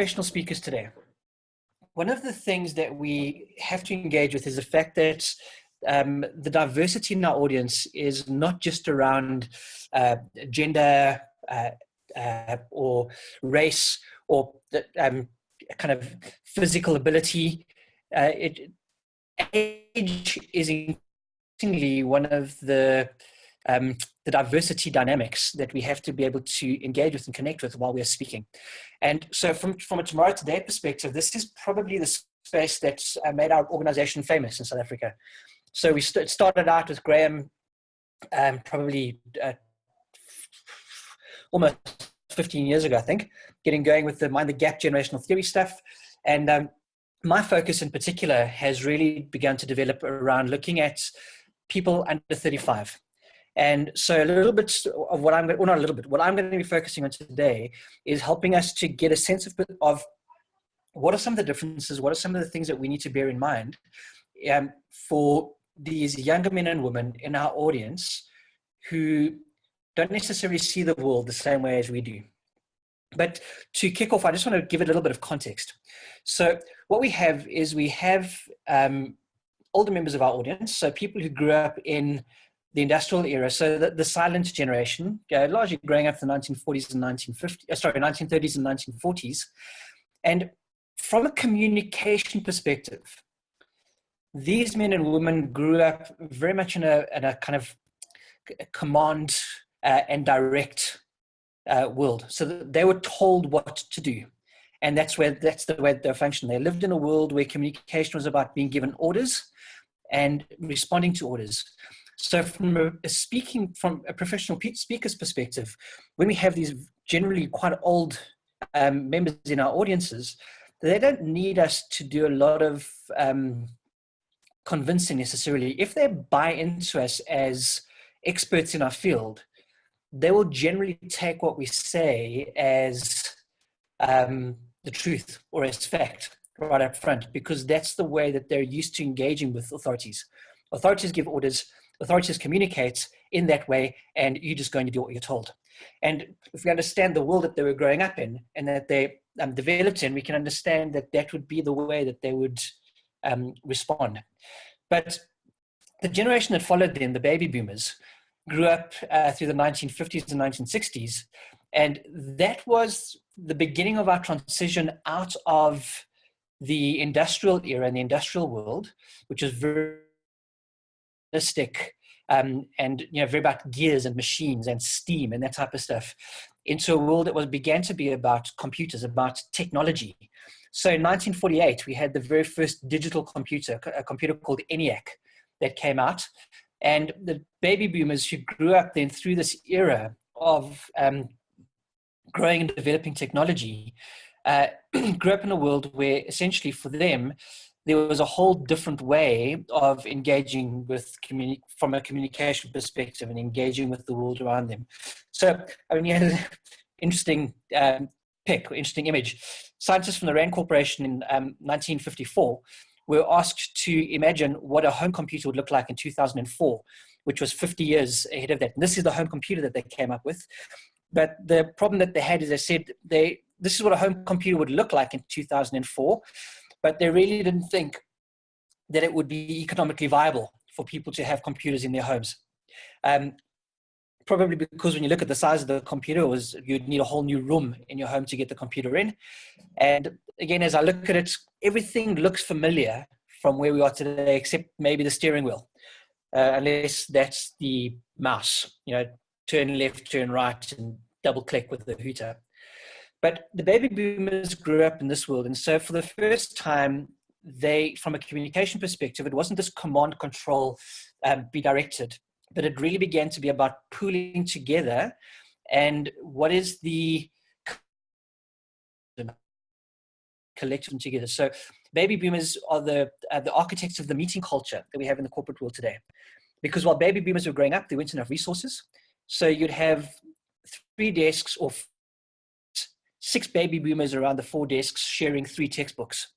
professional speakers today, one of the things that we have to engage with is the fact that the diversity in our audience is not just around gender or race or kind of physical ability. Age is increasingly one of the diversity dynamics that we have to be able to engage with and connect with while we are speaking. And so from a Tomorrow Today perspective, this is probably the space that's made our organization famous in South Africa. So we started out with Graham probably almost 15 years ago, I think, getting going with the Mind the Gap generational theory stuff. And my focus in particular has really begun to develop around looking at people under 35. And so a little bit of what what I'm going to be focusing on today is helping us to get a sense of what are some of the differences, what are some of the things that we need to bear in mind for these younger men and women in our audience who don't necessarily see the world the same way as we do. But to kick off, I just want to give it a little bit of context. So what we have is older members of our audience, so people who grew up in the industrial era, so the silent generation, largely growing up in the 1940s and 1930s and 1940s. And from a communication perspective, these men and women grew up very much in a kind of command and direct world. So they were told what to do. And that's the way they function. They lived in a world where communication was about being given orders and responding to orders. So from a professional speaker's perspective, when we have these generally quite old members in our audiences, they don't need us to do a lot of convincing necessarily. If they buy into us as experts in our field, they will generally take what we say as the truth or as fact right up front, because that's the way that they're used to engaging with authorities. Authorities give orders, authorities communicate in that way, and you're just going to do what you're told. And if we understand the world that they were growing up in and that they developed in, we can understand that that would be the way that they would respond. But the generation that followed them, the baby boomers, grew up through the 1950s and 1960s. And that was the beginning of our transition out of the industrial era and the industrial world, which is very realistic and very about gears and machines and steam and that type of stuff, into a world that began to be about computers, about technology. So in 1948, we had the very first digital computer, a computer called ENIAC, that came out. And the baby boomers who grew up then through this era of growing and developing technology grew up in a world where essentially for them, there was a whole different way of engaging with from a communication perspective and engaging with the world around them. So, I mean, interesting interesting image. Scientists from the Rand Corporation in 1954 were asked to imagine what a home computer would look like in 2004, which was 50 years ahead of that. And this is the home computer that they came up with. But the problem that they had is they said this is what a home computer would look like in 2004, but they really didn't think that it would be economically viable for people to have computers in their homes. Probably because when you look at the size of the computer, you'd need a whole new room in your home to get the computer in. And again, as I look at it, everything looks familiar from where we are today, except maybe the steering wheel, unless that's the mouse, turn left, turn right, and double click with the hooter. But the baby boomers grew up in this world. And so for the first time, from a communication perspective, it wasn't this command control, be directed, but it really began to be about pooling together and what is the collective together. So baby boomers are the architects of the meeting culture that we have in the corporate world today. Because while baby boomers were growing up, there weren't enough resources. So you'd have 3 desks or 6 baby boomers around the 4 desks sharing 3 textbooks.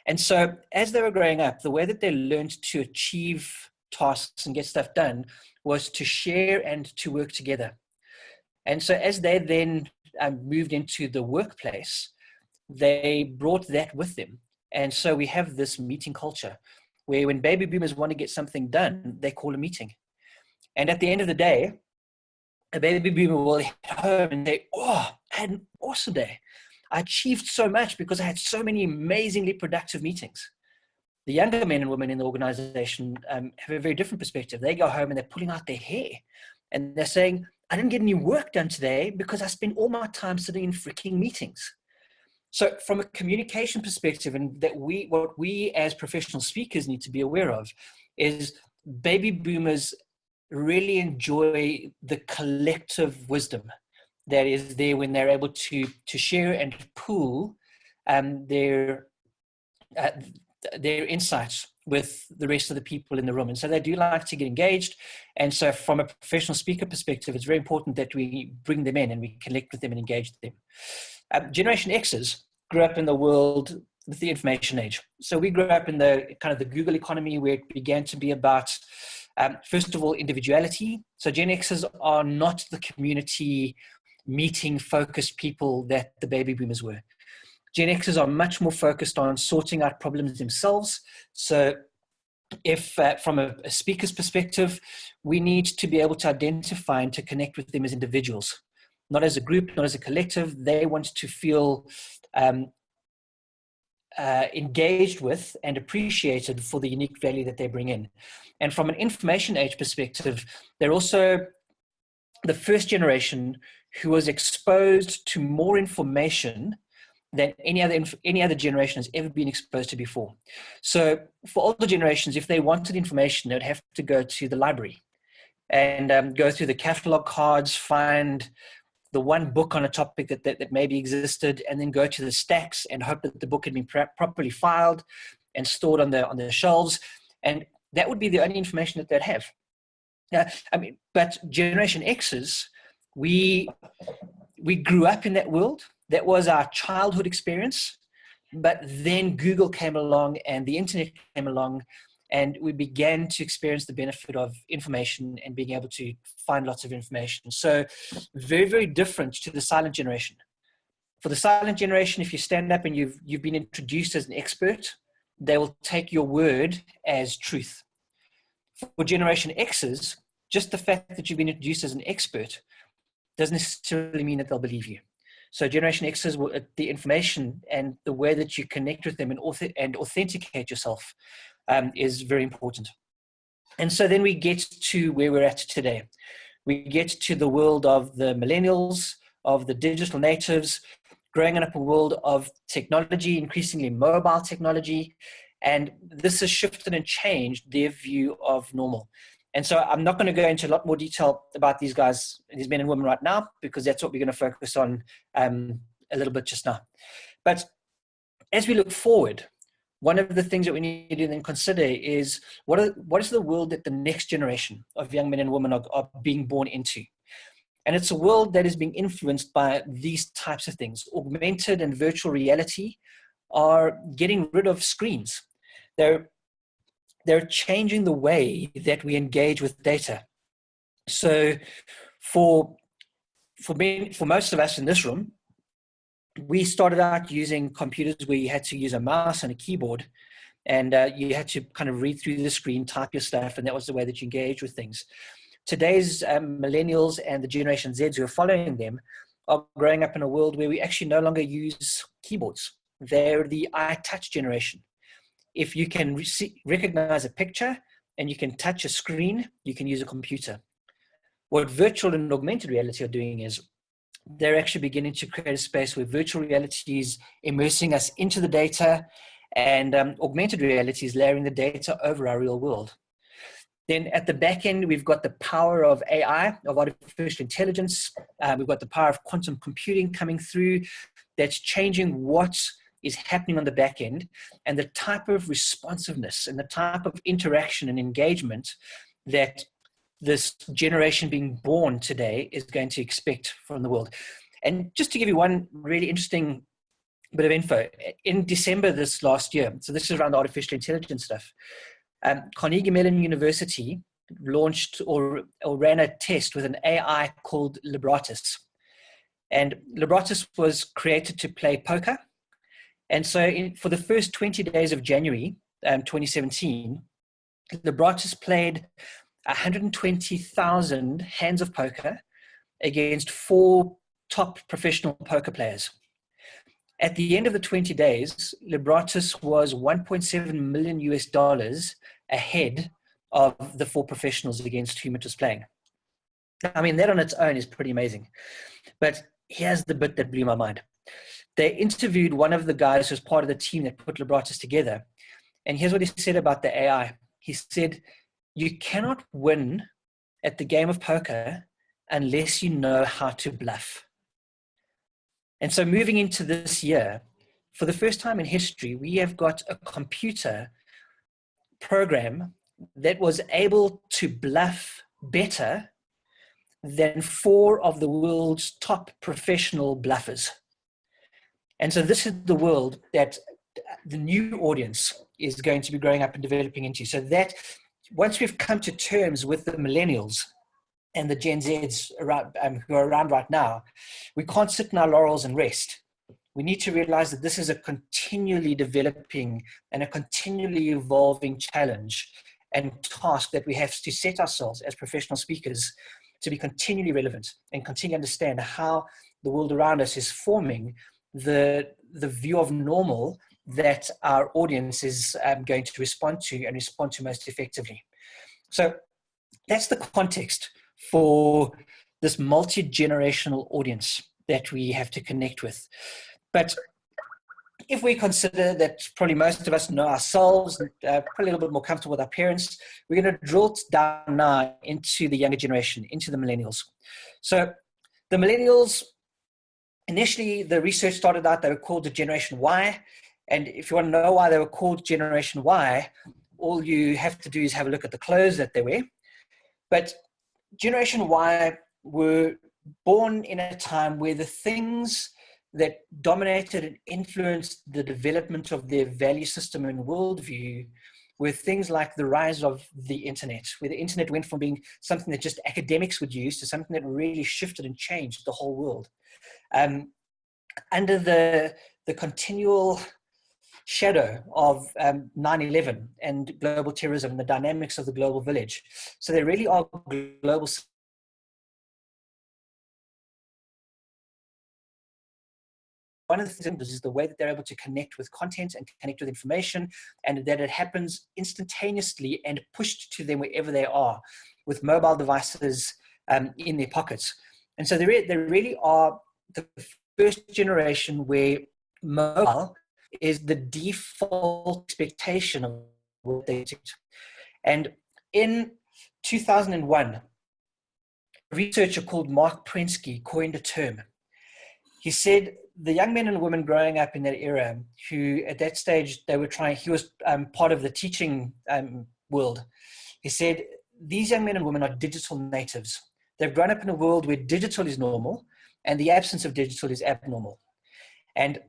And so as they were growing up, the way that they learned to achieve tasks and get stuff done was to share and to work together. And so as they then moved into the workplace, they brought that with them. And so we have this meeting culture where when baby boomers want to get something done, they call a meeting. And at the end of the day, a baby boomer will head home and say, oh, I had an awesome day. I achieved so much because I had so many amazingly productive meetings. The younger men and women in the organization have a very different perspective. They go home and they're pulling out their hair and they're saying, I didn't get any work done today because I spent all my time sitting in freaking meetings. So from a communication perspective, and that what we as professional speakers need to be aware of is baby boomers really enjoy the collective wisdom that is there when they're able to share and pool their insights with the rest of the people in the room. And so they do like to get engaged. And so from a professional speaker perspective, it's very important that we bring them in and we connect with them and engage them. Generation X's grew up in the world with the information age. So we grew up in the kind of the Google economy where it began to be about, first of all, individuality. So Gen X's are not the community meeting focused people that the baby boomers were. Gen X's are much more focused on sorting out problems themselves. So if from a speaker's perspective, we need to be able to identify and to connect with them as individuals, not as a group, not as a collective. They want to feel engaged with and appreciated for the unique value that they bring in. And from an information age perspective, they're also the first generation who was exposed to more information than any other generation has ever been exposed to before. So for older generations, if they wanted information, they'd have to go to the library and go through the catalog cards, find the one book on a topic that maybe existed, and then go to the stacks and hope that the book had been properly filed and stored on the shelves. And that would be the only information that they'd have. But Generation X's, we grew up in that world. That was our childhood experience. But then Google came along and the internet came along, and we began to experience the benefit of information and being able to find lots of information. So very, very different to the silent generation. For the silent generation, if you stand up and you've been introduced as an expert, they will take your word as truth. For Generation X's, just the fact that you've been introduced as an expert doesn't necessarily mean that they'll believe you. So Generation X's, the information and the way that you connect with them and authenticate yourself is very important. And so then we get to where we're at today. We get to the world of the millennials, of the digital natives, growing up a world of technology, increasingly mobile technology. And this has shifted and changed their view of normal. And so I'm not going to go into a lot more detail about these guys, these men and women right now, because that's what we're going to focus on a little bit just now. But as we look forward, one of the things that we need to then consider is what is the world that the next generation of young men and women are being born into? And it's a world that is being influenced by these types of things. Augmented and virtual reality are getting rid of screens. They're changing the way that we engage with data. So for most of us in this room, we started out using computers where you had to use a mouse and a keyboard, and you had to kind of read through the screen, type your stuff, and that was the way that you engaged with things. Today's millennials and the Generation Zs who are following them are growing up in a world where we actually no longer use keyboards. They're the I-touch generation. If you can recognize a picture and you can touch a screen, you can use a computer. What virtual and augmented reality are doing is they're actually beginning to create a space where virtual reality is immersing us into the data, and augmented reality is layering the data over our real world. Then at the back end, we've got the power of AI, of artificial intelligence. We've got the power of quantum computing coming through that's changing what is happening on the back end, and the type of responsiveness and the type of interaction and engagement that this generation being born today is going to expect from the world. And just to give you one really interesting bit of info, in December this last year, so this is around the artificial intelligence stuff, Carnegie Mellon University launched or ran a test with an AI called Libratus. And Libratus was created to play poker, And so for the first 20 days of January 2017, Lebratus played 120,000 hands of poker against 4 top professional poker players. At the end of the 20 days, Lebratus was 1.7 million US dollars ahead of the 4 professionals against whom it was playing. I mean, that on its own is pretty amazing. But here's the bit that blew my mind. They interviewed one of the guys who was part of the team that put Lebratus together. And here's what he said about the AI. He said, you cannot win at the game of poker unless you know how to bluff. And so moving into this year, for the first time in history, we have got a computer program that was able to bluff better than 4 of the world's top professional bluffers. And so this is the world that the new audience is going to be growing up and developing into. So that once we've come to terms with the millennials and the Gen Zs around, who are around right now, we can't sit in our laurels and rest. We need to realize that this is a continually developing and a continually evolving challenge and task that we have to set ourselves as professional speakers to be continually relevant and continue to understand how the world around us is forming the view of normal that our audience is going to respond to and respond to most effectively. So that's the context for this multi-generational audience that we have to connect with. But if we consider that probably most of us know ourselves, probably a little bit more comfortable with our parents, we're going to drill down now into the younger generation, into the millennials. So the millennials, initially the research started out, they were called the Generation Y. And if you want to know why they were called Generation Y, all you have to do is have a look at the clothes that they wear. But Generation Y were born in a time where the things that dominated and influenced the development of their value system and worldview were things like the rise of the internet, where the internet went from being something that just academics would use to something that really shifted and changed the whole world. Under the continual shadow of 9/11 and global terrorism and the dynamics of the global village. So they really are global. One of the things is the way that they're able to connect with content and connect with information, and that it happens instantaneously and pushed to them wherever they are with mobile devices in their pockets. And so they really are the first generation where mobile is the default expectation of what they do. And in 2001, a researcher called Mark Prensky coined a term. He said the young men and women growing up in that era, who at that stage he was part of the teaching world. He said, these young men and women are digital natives. They've grown up in a world where digital is normal and the absence of digital is abnormal. And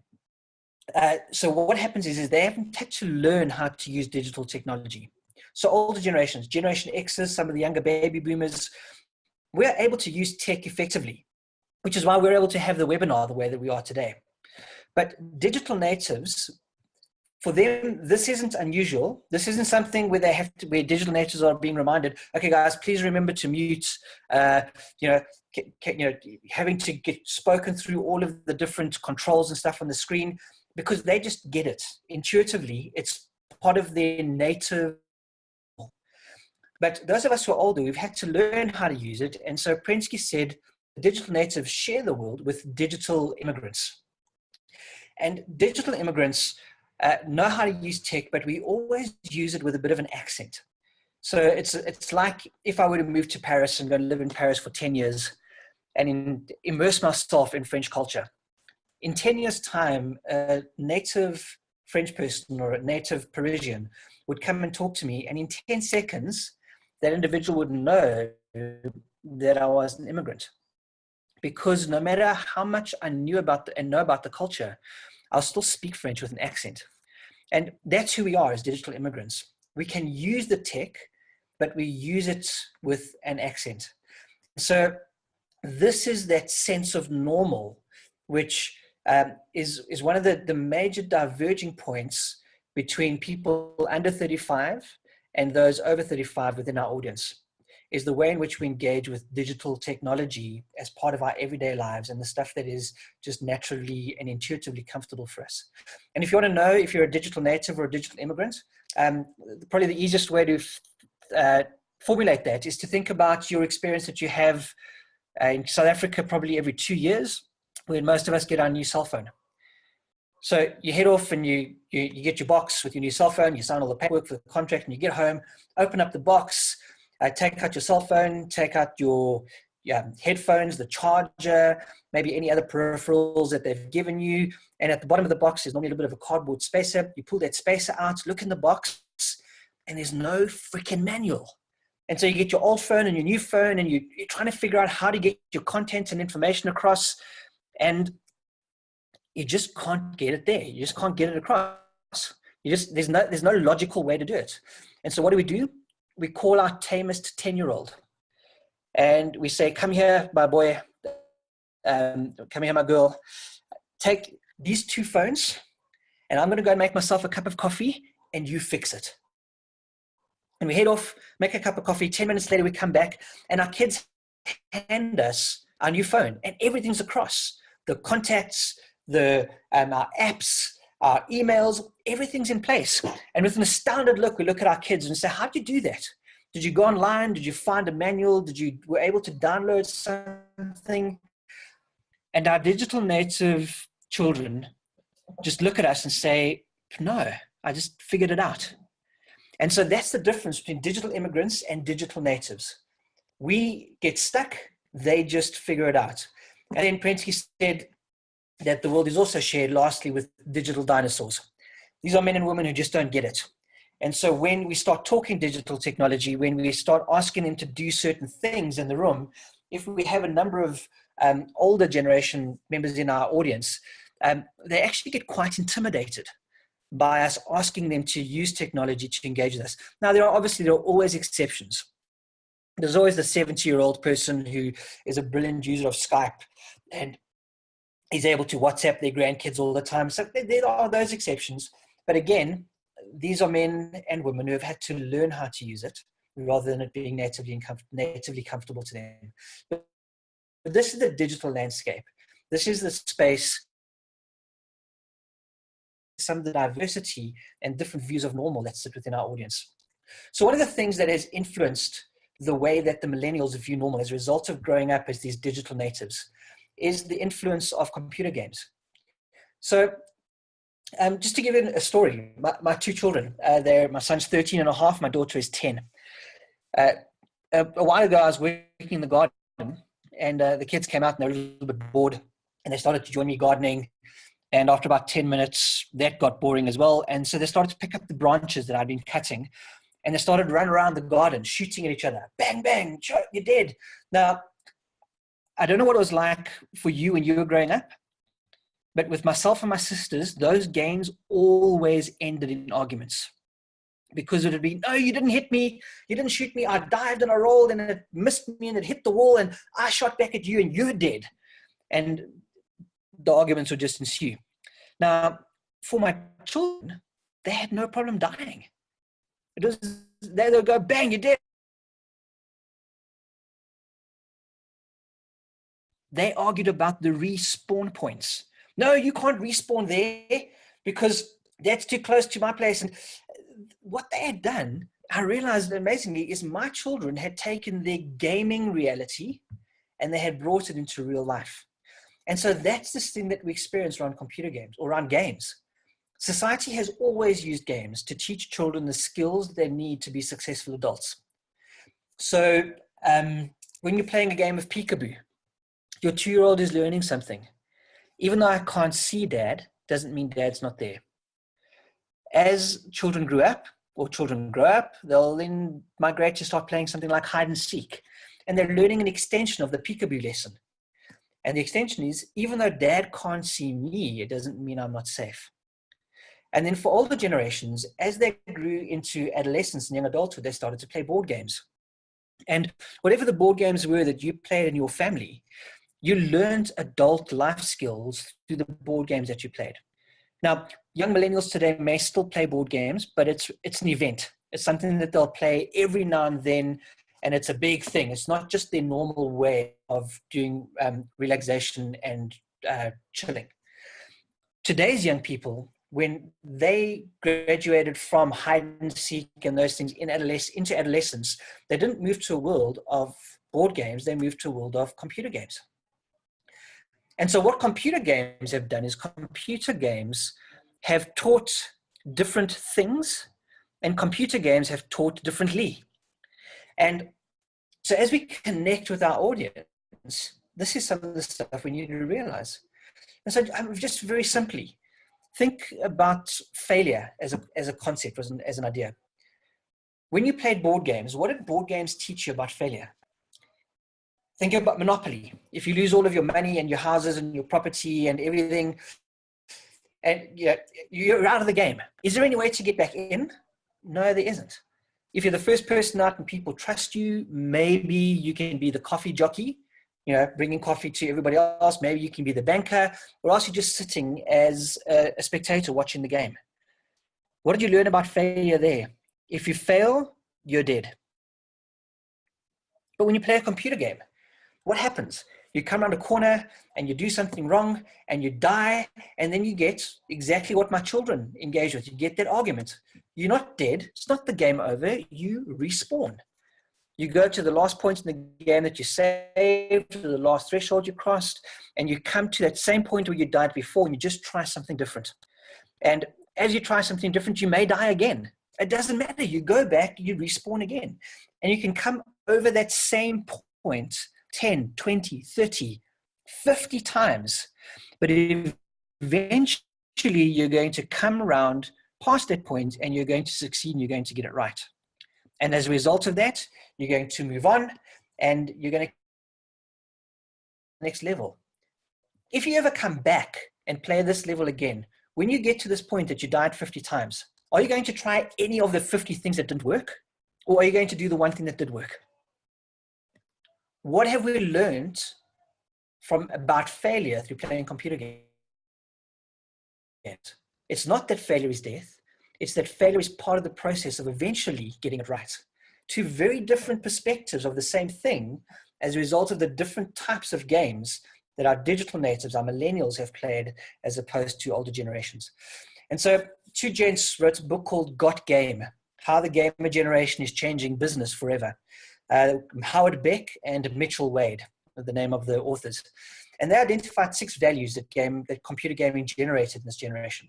so what happens is they haven't had to learn how to use digital technology. So older generations, Generation X's, some of the younger baby boomers, we're able to use tech effectively, which is why we're able to have the webinar the way that we are today. But digital natives, for them, this isn't unusual. This isn't something where where digital natives are being reminded, okay, guys, please remember to mute, having to get spoken through all of the different controls and stuff on the screen, because they just get it intuitively. It's part of their native. But those of us who are older, we've had to learn how to use it. And so Prensky said, digital natives share the world with digital immigrants. And digital immigrants know how to use tech, but we always use it with a bit of an accent. So it's like if I were to move to Paris and go and live in Paris for 10 years and immerse myself in French culture. In 10 years' time, a native French person or a native Parisian would come and talk to me, and in 10 seconds, that individual would know that I was an immigrant. Because no matter how much I knew about know about the culture, I'll still speak French with an accent. And that's who we are as digital immigrants. We can use the tech, but we use it with an accent. So this is that sense of normal, which is one of the major diverging points between people under 35 and those over 35 within our audience, is the way in which we engage with digital technology as part of our everyday lives and the stuff that is just naturally and intuitively comfortable for us. And if you want to know if you're a digital native or a digital immigrant, probably the easiest way to formulate that is to think about your experience that you have in South Africa probably every 2 years, when most of us get our new cell phone. So you head off and you get your box with your new cell phone, you sign all the paperwork for the contract, and you get home, open up the box, take out your cell phone, take out your headphones, the charger, maybe any other peripherals that they've given you. And at the bottom of the box is normally a little bit of a cardboard spacer. You pull that spacer out, look in the box, and there's no freaking manual. And so you get your old phone and your new phone, and you're trying to figure out how to get your content and information across, and you just can't get it there. You just can't get it across. There's no logical way to do it. And so what do? We call our tamest 10-year-old, and we say, come here, my boy, come here, my girl, take these 2 phones, and I'm going to go and make myself a cup of coffee, and you fix it. And we head off, make a cup of coffee. 10 minutes later, we come back, and our kids hand us our new phone, and everything's across. The contacts, our apps, our emails, everything's in place. And with an astounded look, we look at our kids and say, how did you do that? Did you go online? Did you find a manual? Were able to download something? And our digital native children just look at us and say, no, I just figured it out. And so that's the difference between digital immigrants and digital natives. We get stuck, they just figure it out. And then Prenti said that the world is also shared lastly with digital dinosaurs. These are men and women who just don't get it. And so when we start talking digital technology, when we start asking them to do certain things in the room, if we have a number of older generation members in our audience, they actually get quite intimidated by us asking them to use technology to engage with us. Now, there are always exceptions. There's always the 70-year-old person who is a brilliant user of Skype and is able to WhatsApp their grandkids all the time. So there are those exceptions. But again, these are men and women who have had to learn how to use it rather than it being natively comfortable to them. But this is the digital landscape. This is the space, some of the diversity and different views of normal that sit within our audience. So one of the things that has influenced the way that the millennials view normal as a result of growing up as these digital natives is the influence of computer games. So just to give you a story, my 2 children, my son's 13 and a half, my daughter is 10. A while ago, I was working in the garden, and the kids came out and they were a little bit bored, and they started to join me gardening. And after about 10 minutes, that got boring as well. And so they started to pick up the branches that I'd been cutting, and they started to run around the garden, shooting at each other. Bang, bang, you're dead. Now, I don't know what it was like for you when you were growing up, but with myself and my sisters, those games always ended in arguments. Because it would be, no, you didn't hit me, you didn't shoot me, I dived and I rolled and it missed me and it hit the wall and I shot back at you and you're dead. And the arguments would just ensue. Now, for my children, they had no problem dying. It was, they would go, bang, you're dead. They argued about the respawn points. No, you can't respawn there because that's too close to my place. And what they had done, I realized amazingly, is my children had taken their gaming reality and they had brought it into real life. And so that's this thing that we experience around computer games or around games. Society has always used games to teach children the skills they need to be successful adults. So when you're playing a game of peekaboo, your 2-year-old is learning something. Even though I can't see dad, doesn't mean dad's not there. As children grow up, they'll then migrate to start playing something like hide and seek. And they're learning an extension of the peekaboo lesson. And the extension is, even though dad can't see me, it doesn't mean I'm not safe. And then for older generations, as they grew into adolescence and young adulthood, they started to play board games. And whatever the board games were that you played in your family, You learned adult life skills through the board games that you played. Now, young millennials today may still play board games, but it's an event. It's something that they'll play every now and then, and it's a big thing. It's not just their normal way of doing relaxation and chilling. Today's young people, when they graduated from hide and seek and those things into adolescence, they didn't move to a world of board games. They moved to a world of computer games. And so what computer games have done is computer games have taught different things, and computer games have taught differently. And so as we connect with our audience, this is some of the stuff we need to realize. And so just very simply, think about failure as a concept, as an idea. When you played board games, what did board games teach you about failure? Think about Monopoly. If you lose all of your money and your houses and your property and everything, and you're out of the game. Is there any way to get back in? No, there isn't. If you're the first person out and people trust you, maybe you can be the coffee jockey, bringing coffee to everybody else. Maybe you can be the banker, or else you're just sitting as a spectator watching the game. What did you learn about failure there? If you fail, you're dead. But when you play a computer game, what happens? You come around a corner and you do something wrong and you die, and then you get exactly what my children engage with. You get that argument. You're not dead. It's not the game over. You respawn. You go to the last point in the game that you saved, to the last threshold you crossed, and you come to that same point where you died before, and you just try something different. And as you try something different, you may die again. It doesn't matter. You go back, you respawn again. And you can come over that same point 10, 20, 30, 50 times. But eventually you're going to come around past that point and you're going to succeed and you're going to get it right. And as a result of that, you're going to move on and you're going to next level. If you ever come back and play this level again, when you get to this point that you died 50 times, are you going to try any of the 50 things that didn't work? Or are you going to do the one thing that did work? What have we learned about failure through playing computer games? It's not that failure is death. It's that failure is part of the process of eventually getting it right. Two very different perspectives of the same thing as a result of the different types of games that our digital natives, our millennials, have played as opposed to older generations. And so two gents wrote a book called Got Game, How the Gamer Generation is Changing Business Forever. Howard Beck and Mitchell Wade are the name of the authors. And they identified 6 values that computer gaming generated in this generation.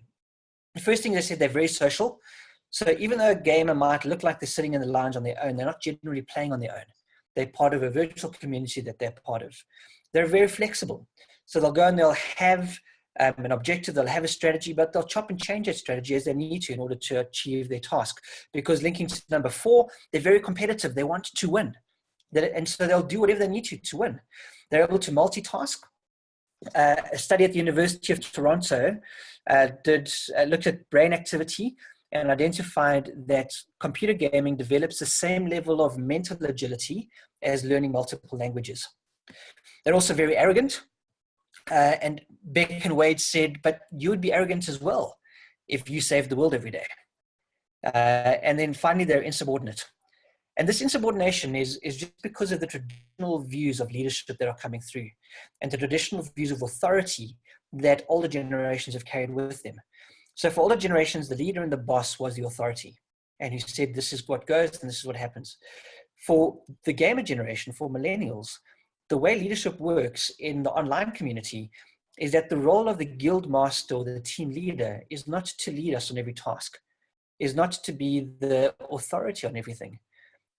The first thing they said, they're very social. So even though a gamer might look like they're sitting in the lounge on their own, they're not generally playing on their own. They're part of a virtual community that they're part of. They're very flexible. So they'll go and they'll have an objective, they'll have a strategy, but they'll chop and change that strategy as they need to in order to achieve their task. Because linking to number 4, they're very competitive. They want to win. And so they'll do whatever they need to win. They're able to multitask. A study at the University of Toronto looked at brain activity and identified that computer gaming develops the same level of mental agility as learning multiple languages. They're also very arrogant. And Beck and Wade said, but you would be arrogant as well if you saved the world every day. And then finally, they're insubordinate. And this insubordination is just because of the traditional views of leadership that are coming through and the traditional views of authority that older generations have carried with them. So for older generations, the leader and the boss was the authority. And he said, this is what goes and this is what happens. For the gamer generation, for millennials, the way leadership works in the online community is that the role of the guild master or the team leader is not to lead us on every task, is not to be the authority on everything,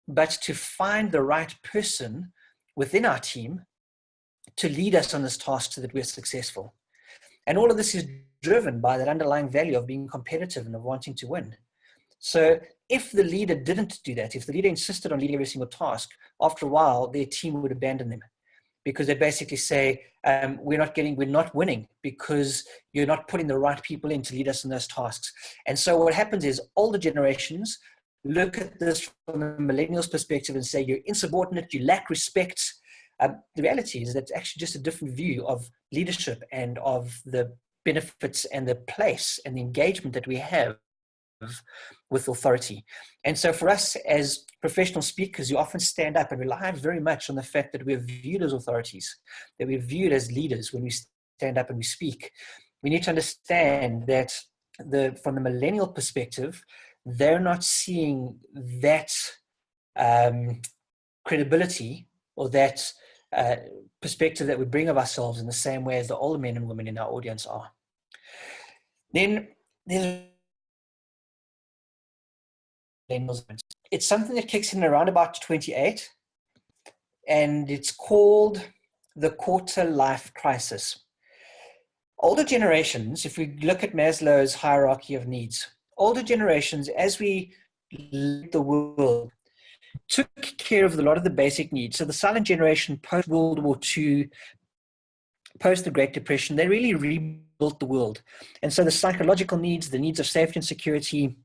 but to find the right person within our team to lead us on this task so that we're successful. And all of this is driven by that underlying value of being competitive and of wanting to win. So if the leader didn't do that, if the leader insisted on leading every single task, after a while, their team would abandon them because they basically say, we're not winning because you're not putting the right people in to lead us in those tasks. And so what happens is older generations look at this from a millennial's perspective and say, you're insubordinate, you lack respect, The reality is that's actually just a different view of leadership and of the benefits and the place and the engagement that we have with authority. And so for us as professional speakers, you often stand up and rely very much on the fact that we're viewed as authorities, that we're viewed as leaders when we stand up and we speak. We need to understand that from the millennial perspective, they're not seeing that credibility or that perspective that we bring of ourselves in the same way as the older men and women in our audience are. Then there's it's something that kicks in around about 28, and it's called the quarter life crisis. Older generations, if we look at Maslow's hierarchy of needs, older generations, as we lead the world, took care of a lot of the basic needs. So the silent generation post-World War II, post the Great Depression, they really rebuilt the world. And so the psychological needs, the needs of safety and security,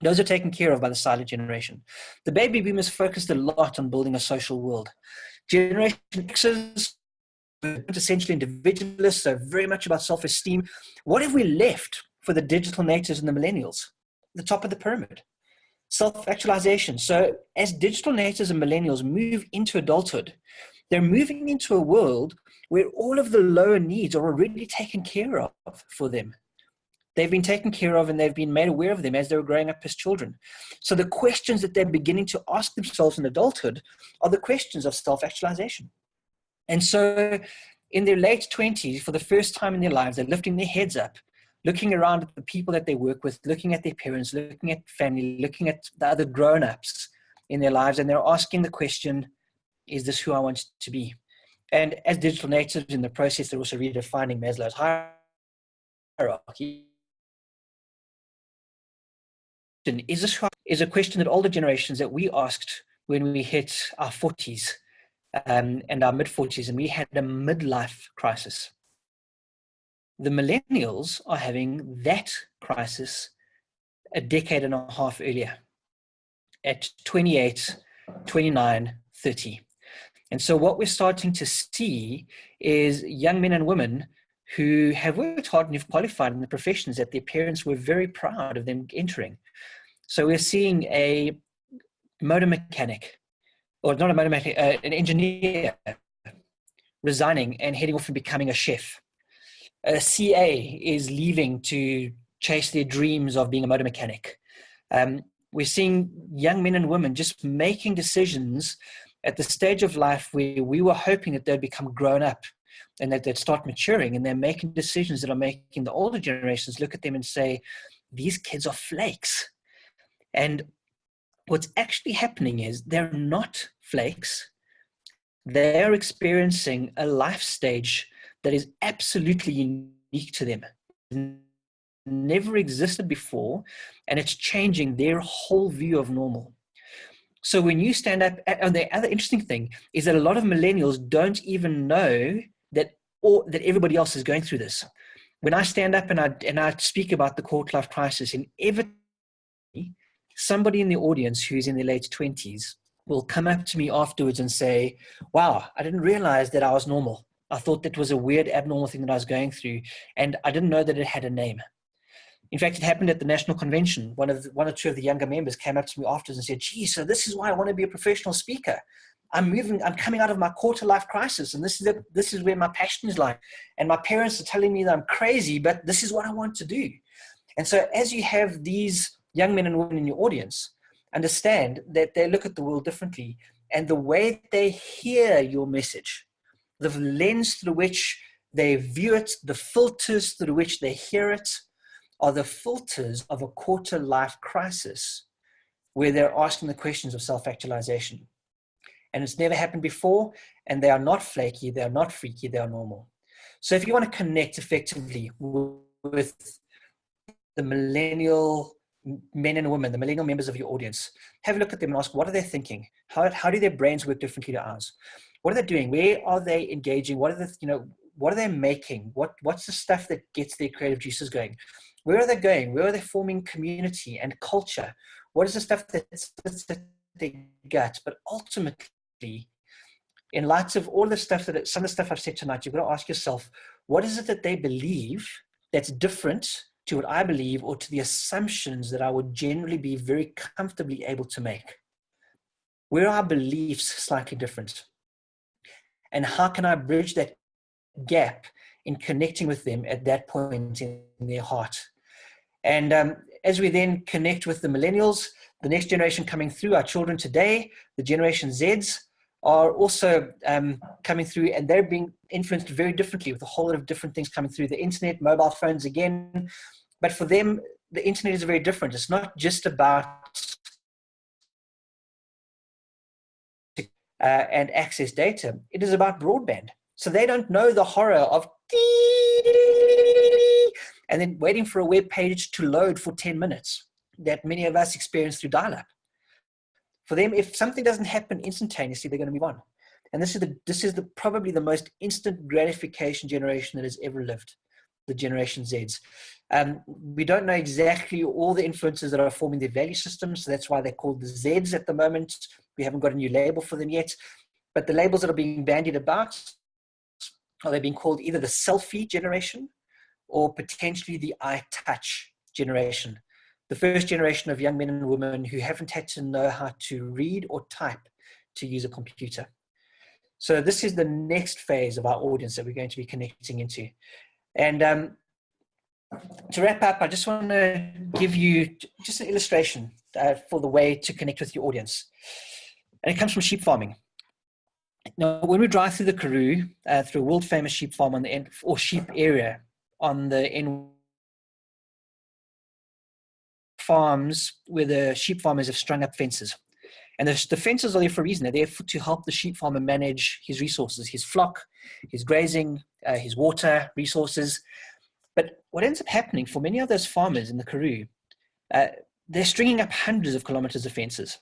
those are taken care of by the silent generation. The baby boomers focused a lot on building a social world. Generation Xers, essentially individualists, so very much about self-esteem. What have we left for the digital natives and the millennials? The top of the pyramid. Self-actualization. So as digital natives and millennials move into adulthood, they're moving into a world where all of the lower needs are already taken care of for them. They've been taken care of and they've been made aware of them as they were growing up as children. So the questions that they're beginning to ask themselves in adulthood are the questions of self-actualization. And so in their late 20s, for the first time in their lives, they're lifting their heads up, looking around at the people that they work with, looking at their parents, looking at family, looking at the other grown-ups in their lives, and they're asking the question, is this who I want to be? And as digital natives in the process, they're also redefining Maslow's hierarchy. Is this who is a question that older generations that we asked when we hit our 40s and our mid-40s, and we had a midlife crisis. The millennials are having that crisis a decade and a half earlier, at 28, 29, 30. And so what we're starting to see is young men and women who have worked hard and have qualified in the professions that their parents were very proud of them entering. So we're seeing a motor mechanic, or not a motor mechanic, an engineer resigning and heading off and becoming a chef. A CA is leaving to chase their dreams of being a motor mechanic. We're seeing young men and women just making decisions at the stage of life where we were hoping that they'd become grown up and that they'd start maturing, and they're making decisions that are making the older generations look at them and say, these kids are flakes. And what's actually happening is they're not flakes. They're experiencing a life stage that is absolutely unique to them. Never existed before, and it's changing their whole view of normal. So when you stand up, and the other interesting thing is that a lot of millennials don't even know that everybody else is going through this. When I stand up and I speak about the quarter life crisis, inevitably somebody in the audience who's in their late 20s will come up to me afterwards and say, wow, I didn't realize that I was normal. I thought that was a weird, abnormal thing that I was going through, and I didn't know that it had a name. In fact, it happened at the National Convention. One or two of the younger members came up to me afterwards and said, gee, so this is why I want to be a professional speaker. I'm coming out of my quarter life crisis, and this is where my passion is like. And my parents are telling me that I'm crazy, but this is what I want to do. And so as you have these young men and women in your audience, understand that they look at the world differently, and the way they hear your message, the lens through which they view it, the filters through which they hear it, are the filters of a quarter life crisis where they're asking the questions of self-actualization. And it's never happened before, and they are not flaky, they are not freaky, they are normal. So if you want to connect effectively with the millennial men and women, the millennial members of your audience, have a look at them and ask, what are they thinking? How do their brains work differently to ours? What are they doing? Where are they engaging? What are they making? What's the stuff that gets their creative juices going? Where are they going? Where are they forming community and culture? What is the stuff that sits at their gut? But ultimately, in light of all the stuff some of the stuff I've said tonight, you've got to ask yourself, what is it that they believe that's different to what I believe, or to the assumptions that I would generally be very comfortably able to make? Where are our beliefs slightly different? And how can I bridge that gap in connecting with them at that point in their heart? And as we then connect with the millennials, the next generation coming through, our children today, the Generation Zs, are also coming through, and they're being influenced very differently with a whole lot of different things coming through. The internet, mobile phones again. But for them, the internet is very different. It's not just about and access data. It is about broadband. So they don't know the horror of and then waiting for a web page to load for 10 minutes that many of us experience through dial-up. For them, if something doesn't happen instantaneously, they're going to move on. And this is probably the most instant gratification generation that has ever lived, the Generation Zs. We don't know exactly all the influences that are forming their value systems. So that's why they're called the Zs at the moment. We haven't got a new label for them yet. But the labels that are being bandied about, are they being called either the selfie generation or potentially the I-touch generation? The first generation of young men and women who haven't had to know how to read or type to use a computer. So this is the next phase of our audience that we're going to be connecting into. And to wrap up, I just want to give you just an illustration for the way to connect with your audience. And it comes from sheep farming. Now, when we drive through the Karoo, through a world famous sheep farm on the end, or sheep area on the end farms where the sheep farmers have strung up fences. And the fences are there for a reason. They're there to help the sheep farmer manage his resources, his flock, his grazing, his water resources. But what ends up happening for many of those farmers in the Karoo, they're stringing up hundreds of kilometers of fences.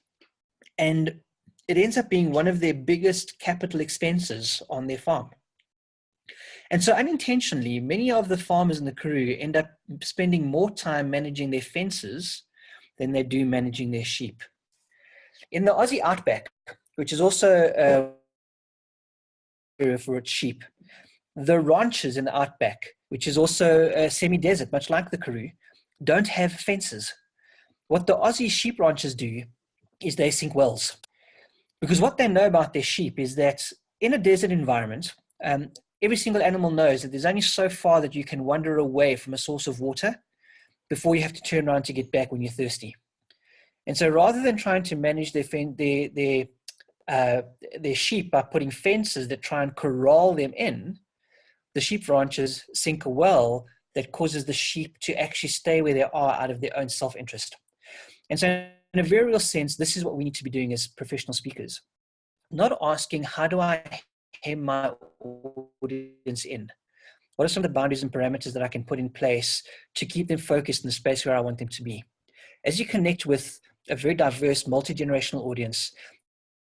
And it ends up being one of their biggest capital expenses on their farm. And so unintentionally, many of the farmers in the Karoo end up spending more time managing their fences than they do managing their sheep. In the Aussie outback, which is also area for its sheep, the ranches in the outback, which is also a semi-desert, much like the Karoo, don't have fences. What the Aussie sheep ranchers do is they sink wells. Because what they know about their sheep is that in a desert environment, every single animal knows that there's only so far that you can wander away from a source of water before you have to turn around to get back when you're thirsty. And so rather than trying to manage their sheep by putting fences that try and corral them in, the sheep ranchers sink a well that causes the sheep to actually stay where they are out of their own self-interest. And so in a very real sense, this is what we need to be doing as professional speakers. Not asking, how do I hem my audience in? What are some of the boundaries and parameters that I can put in place to keep them focused in the space where I want them to be? As you connect with a very diverse, multi-generational audience,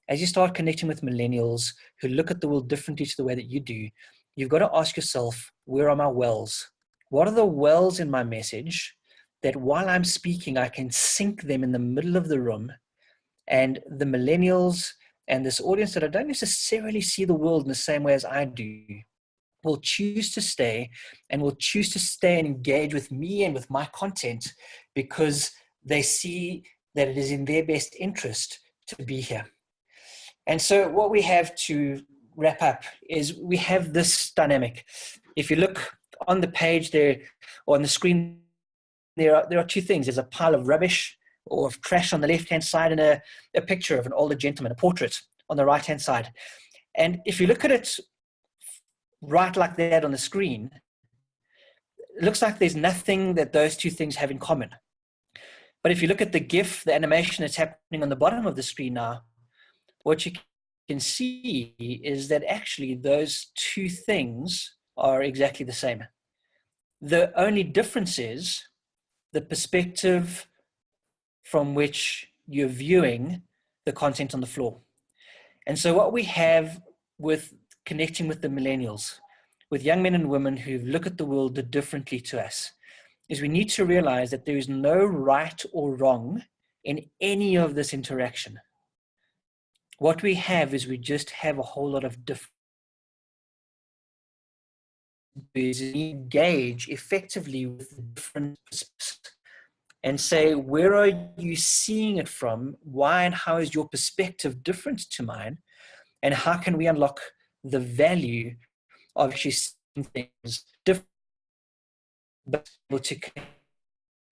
as you start connecting with millennials who look at the world differently to the way that you do, you've got to ask yourself, where are my wells? What are the wells in my message that while I'm speaking, I can sink them in the middle of the room, and the millennials and this audience that I don't necessarily see the world in the same way as I do will choose to stay, and will choose to stay and engage with me and with my content because they see that it is in their best interest to be here. And so what we have to wrap up is we have this dynamic. If you look on the page there, or on the screen, there are two things. There's a pile of rubbish or of trash on the left-hand side, and a picture of an older gentleman, a portrait on the right-hand side. And if you look at it right like that on the screen, it looks like there's nothing that those two things have in common. But if you look at the GIF, the animation that's happening on the bottom of the screen now, what you can see is that actually those two things are exactly the same. The only difference is the perspective from which you're viewing the content on the floor. And so what we have with connecting with the millennials, with young men and women who look at the world differently to us, is we need to realize that there is no right or wrong in any of this interaction. what we have is we just have a whole lot of different ways to engage effectively with the different perspectives and say, where are you seeing it from? Why and how is your perspective different to mine? And how can we unlock the value of actually seeing things different, but able to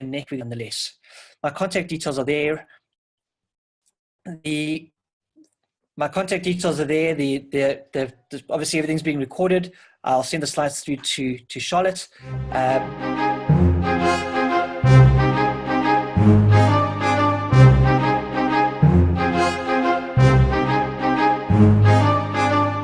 connect with nonetheless? My contact details are there. My contact details are there. Obviously everything's being recorded. I'll send the slides through to Charlotte.